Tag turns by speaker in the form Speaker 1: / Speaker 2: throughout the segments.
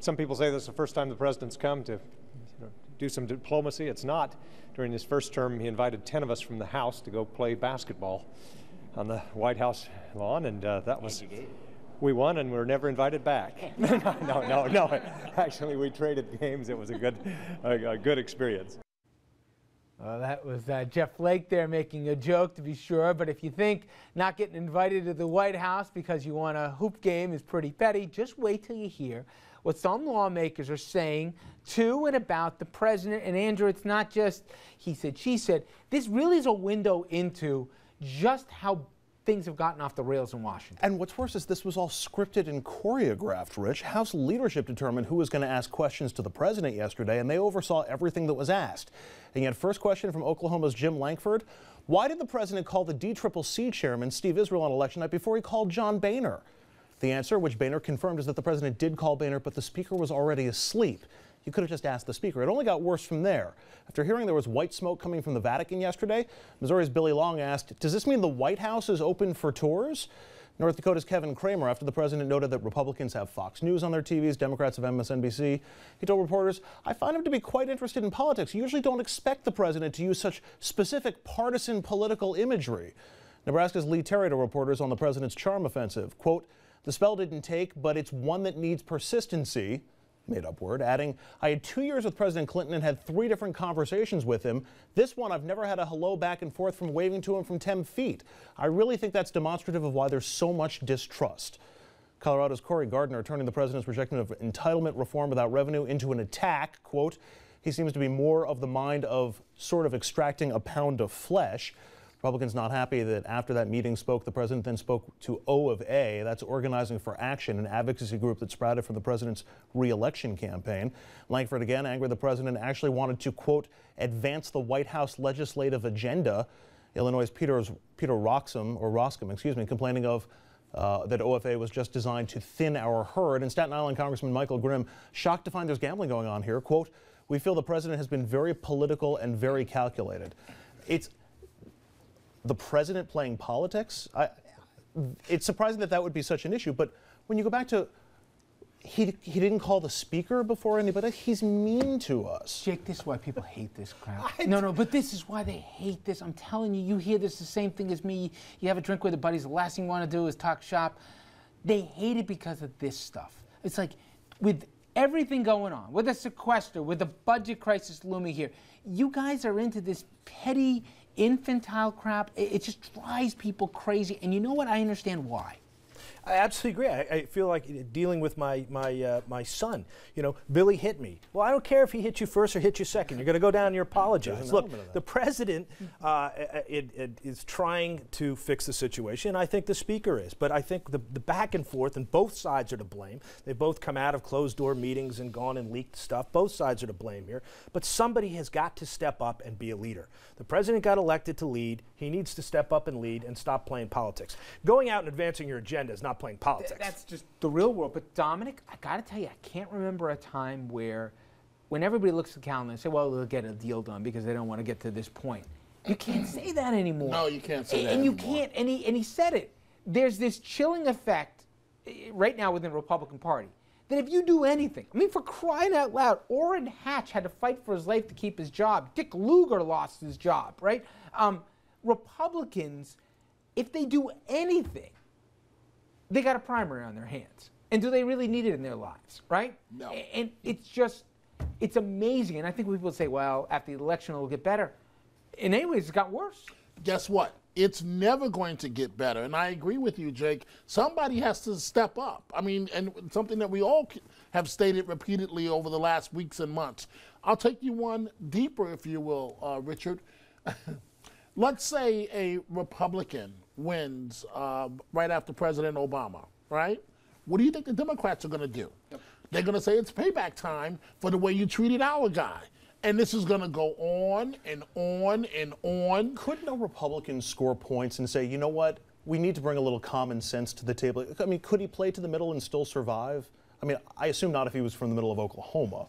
Speaker 1: some people say this is the first time the president's come to do some diplomacy. It's not. During his first term, he invited 10 of us from the House to go play basketball on the White House lawn, and that was, we won and we were never invited back. No. Actually, we traded games. It was a good experience.
Speaker 2: That was Jeff Flake there making a joke, to be sure. But if you think not getting invited to the White House because you want a hoop game is pretty petty, just wait till you hear what some lawmakers are saying to and about the president. And Andrew, it's not just he said, she said. This really is a window into just how things have gotten off the rails in Washington.
Speaker 3: And what's worse is this was all scripted and choreographed, Rich. House leadership determined who was going to ask questions to the president yesterday, and they oversaw everything that was asked. And yet, first question from Oklahoma's Jim Lankford: why did the president call the DCCC chairman, Steve Israel, on election night before he called John Boehner? The answer, which Boehner confirmed, is that the president did call Boehner, but the speaker was already asleep. You could have just asked the speaker. It only got worse from there. After hearing there was white smoke coming from the Vatican yesterday, Missouri's Billy Long asked, does this mean the White House is open for tours? North Dakota's Kevin Kramer, after the president noted that Republicans have Fox News on their TVs, Democrats have MSNBC, he told reporters, I find him to be quite interested in politics. You usually don't expect the president to use such specific partisan political imagery. Nebraska's Lee Terry told reporters on the president's charm offensive, quote, the spell didn't take, but it's one that needs persistency. Made-up word, adding, I had 2 years with President Clinton and had 3 different conversations with him. This one, I've never had a hello back and forth from waving to him from 10 feet. I really think that's demonstrative of why there's so much distrust. Colorado's Cory Gardner turning the president's rejection of entitlement reform without revenue into an attack. Quote, he seems to be more of the mind of sort of extracting a pound of flesh. Republicans not happy that after that meeting the president then spoke to O of A, that's Organizing for Action, an advocacy group that sprouted from the president's re-election campaign. Lankford again angry the president actually wanted to, quote, advance the White House legislative agenda. Illinois' Peter Roskam, complaining of that OFA was just designed to thin our herd. And Staten Island Congressman Michael Grimm shocked to find there's gambling going on here. Quote, we feel the president has been very political and very calculated. It's the president playing politics. It's surprising that would be such an issue, but when you go back to he didn't call the speaker before anybody, he's mean to us.
Speaker 2: Jake, this is why people hate this crap. No, but this is why they hate this. I'm telling you, you hear this the same thing as me. You have a drink with your buddies, the last thing you want to do is talk shop. They hate it because of this stuff. It's like, with everything going on, with the sequester, with the budget crisis looming here, you guys are into this petty, infantile crap. It just drives people crazy. And you know what? I understand why.
Speaker 4: I absolutely agree. I feel like dealing with my son. You know, Billy hit me. Well, I don't care if he hit you first or hit you second. You're going to go down and you apologize. Look, the president is trying to fix the situation. I think the speaker is. But I think the back and forth, and both sides are to blame. They've both come out of closed-door meetings and gone and leaked stuff. Both sides are to blame here. But somebody has got to step up and be a leader. The president got elected to lead. He needs to step up and lead and stop playing politics. Going out and advancing your agenda is not playing politics.
Speaker 2: That's just the real world. But Dominic, I got to tell you, I can't remember a time where, when everybody looks at the calendar and say, well, they'll get a deal done because they don't want to get to this point. You can't say that anymore.
Speaker 5: No, you can't say that
Speaker 2: anymore. And
Speaker 5: you
Speaker 2: can't, and he said it. There's this chilling effect right now within the Republican Party that if you do anything, I mean, for crying out loud, Orrin Hatch had to fight for his life to keep his job. Dick Lugar lost his job, right? Republicans, if they do anything, they got a primary on their hands. And do they really need it in their lives, right?
Speaker 5: No.
Speaker 2: And it's just, it's amazing. And I think people say, well, after the election, it'll get better. In any ways, it's got worse.
Speaker 5: Guess what? It's never going to get better. And I agree with you, Jake. Somebody has to step up. I mean, and something that we all have stated repeatedly over the last weeks and months. I'll take you one deeper, if you will, Richard. Let's say a Republican wins right after President Obama, right? What do you think the Democrats are going to do? Yep. They're going to say it's payback time for the way you treated our guy. And this is going to go on and on and on.
Speaker 3: Couldn't a Republican score points and say, you know what, we need to bring a little common sense to the table? I mean, could he play to the middle and still survive? I mean, I assume not if he was from the middle of Oklahoma.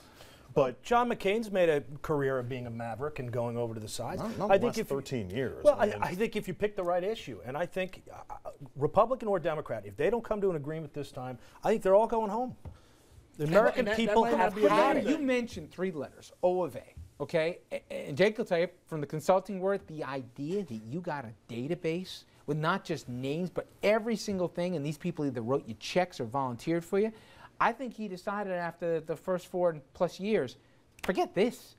Speaker 3: But
Speaker 4: John McCain's made a career of being a maverick and going over to the sides.
Speaker 3: Not I think if 13 years.
Speaker 4: Well, I think if you pick the right issue, and I think Republican or Democrat, if they don't come to an agreement this time, I think they're all going home. The American people
Speaker 5: might not
Speaker 4: have
Speaker 5: be a bad
Speaker 4: had
Speaker 5: thing.
Speaker 2: You mentioned 3 letters, O of A, okay? And Jake will tell you from the consulting world, the idea that you got a database with not just names, but every single thing, and these people either wrote you checks or volunteered for you. I think he decided after the first 4+ years, forget this.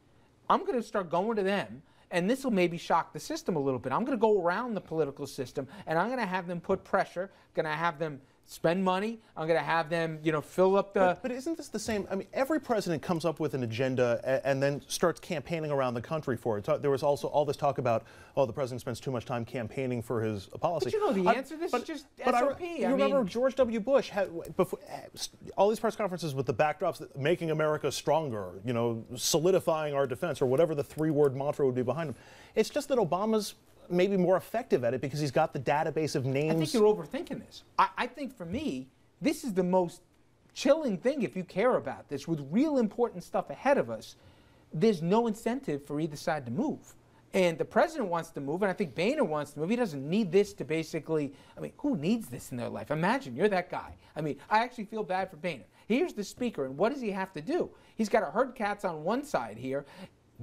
Speaker 2: I'm going to start going to them, and this will maybe shock the system a little bit. I'm going to go around the political system, and I'm going to have them put pressure, going to have them spend money. I'm going to have them, fill up the...
Speaker 3: But isn't this the same? I mean, every president comes up with an agenda and then starts campaigning around the country for it. There was also all this talk about, the president spends too much time campaigning for his policy.
Speaker 2: But you know the answer? This is just SOP.
Speaker 3: You remember George W. Bush had all these press conferences with the backdrops that making America stronger, solidifying our defense, or whatever the 3-word mantra would be behind him. It's just that Obama's maybe more effective at it because he's got the database of names.
Speaker 2: I think you're overthinking this. I think for me, this is the most chilling thing if you care about this. With real important stuff ahead of us, there's no incentive for either side to move. And the president wants to move, and I think Boehner wants to move. He doesn't need this to basically, who needs this in their life? Imagine you're that guy. I actually feel bad for Boehner. Here's the speaker, and what does he have to do? He's got to herd cats on one side here,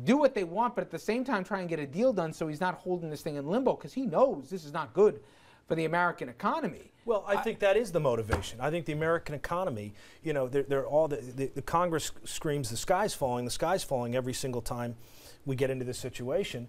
Speaker 2: do what they want, but at the same time try and get a deal done so he's not holding this thing in limbo, because he knows this is not good for the American economy.
Speaker 4: Well, I think that is the motivation. I think the American economy, they're all the Congress screams the sky's falling every single time we get into this situation.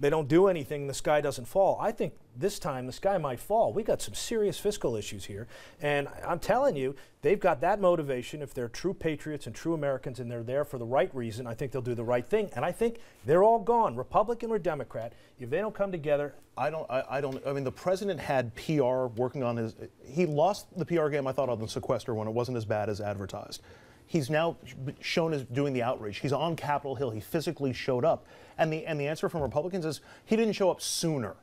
Speaker 4: They don't do anything, the sky doesn't fall. I think this time the sky might fall. We got some serious fiscal issues here, and I'm telling you, they've got that motivation. If they're true patriots and true Americans and they're there for the right reason, I think they'll do the right thing. And I think they're all gone, Republican or Democrat. If they don't come together,
Speaker 3: I mean, the president had PR working on he lost the PR game, I thought, on the sequester when it wasn't as bad as advertised. He's now shown as doing the outreach. He's on Capitol Hill. He physically showed up. And the answer from Republicans is he didn't show up sooner.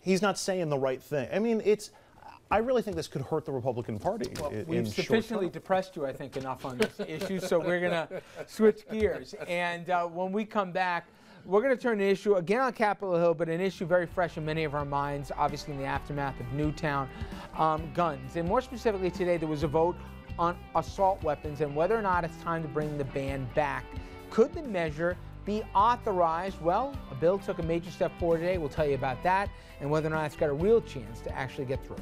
Speaker 3: He's not saying the right thing. I really think this could hurt the Republican Party.
Speaker 2: Well, we've sufficiently depressed you, I think, enough on this issue, so we're going to switch gears. And when we come back, we're going to turn the issue again on Capitol Hill, but an issue very fresh in many of our minds, obviously in the aftermath of Newtown guns. And more specifically today, there was a vote on assault weapons and whether or not it's time to bring the ban back. Could the measure be authorized? Well, a bill took a major step forward today. We'll tell you about that and whether or not it's got a real chance to actually get through.